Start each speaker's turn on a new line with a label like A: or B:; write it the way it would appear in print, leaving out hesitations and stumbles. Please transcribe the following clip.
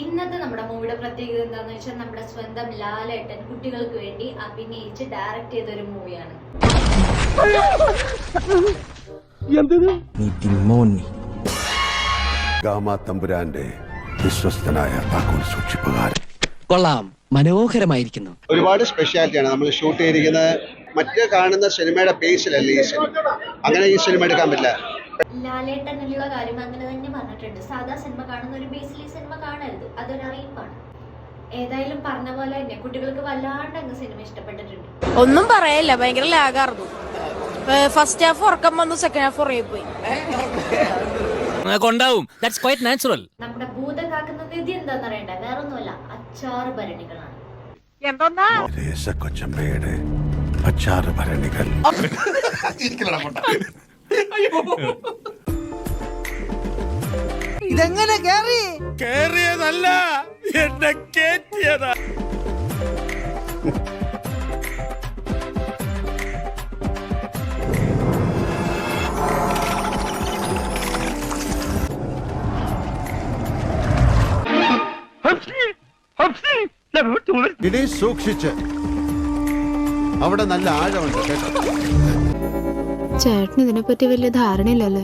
A: ഇന്നത്തെ നമ്മുടെ മൂവിയുടെ പ്രത്യേകത എന്താണെന്ന് വെച്ചാൽ നമ്മുടെ സ്വന്തം ലാലേട്ടൻ കുട്ടികൾക്ക് വേണ്ടി അഭിനയിച്ച് ഡയറക്റ്റ് ചെയ്തൊരു മൂവിയാണ്.
B: തമ്പുരാന്റെ വിശ്വസ്തനായ താക്കോൽ സൂക്ഷിപ്പുകാരൻ.
C: കൊള്ളാം, മനോഹരമായിരിക്കുന്നു.
D: ഒരുപാട് സ്പെഷ്യാലിറ്റിയാണ് നമ്മൾ ഷൂട്ട് ചെയ്തിരിക്കുന്നത്. മറ്റേ കാണുന്ന സിനിമയുടെ പേസിലല്ല ഈ സിനിമ. അങ്ങനെ ഈ സിനിമ എടുക്കാൻ പറ്റില്ല.
A: ലാലേട്ടനുള്ള കാര്യം അങ്ങനെ തന്നെ പറഞ്ഞിട്ടുണ്ട്. സാധാ സിനിമ കാണുന്ന ഒരു ബേസിൽ ഈ സിനിമ കാണരുത്, അതൊരു അറിയിപ്പാണ്. ഏതായാലും പറഞ്ഞ പോലെ തന്നെ കുട്ടികൾക്ക് വല്ലാണ്ട് അങ്ങ് സിനിമ ഇഷ്ടപ്പെട്ടിട്ടുണ്ട്.
E: ഒന്നും പറയല്ല, ഭയങ്കര ലാഗായിരുന്നു. ഫസ്റ്റ് ഹാഫ് ഉറക്കം വന്നു, സെക്കൻഡ് ഹാഫ് ഉറങ്ങി പോയി.
A: നമ്മുടെ ഭൂതം കാക്കുന്ന നിധി എന്താന്ന് അറിയണ്ട, വേറൊന്നുമല്ല, അച്ചാറ് ഭരണികളാണ്.
B: കൊച്ചമ്മയുടെ അച്ചാറ് ഭരണികൾ.
F: ഇതെങ്ങനെ
G: കേറിയതല്ല, എന്നെ കേറ്റിയതാ.
B: ഇനി സൂക്ഷിച്ച്, അവിടെ നല്ല ആഴമുണ്ട് കേട്ടോ.
H: ചേട്ടന് ഇതിനെപ്പറ്റി വലിയ ധാരണയില്ലല്ലേ?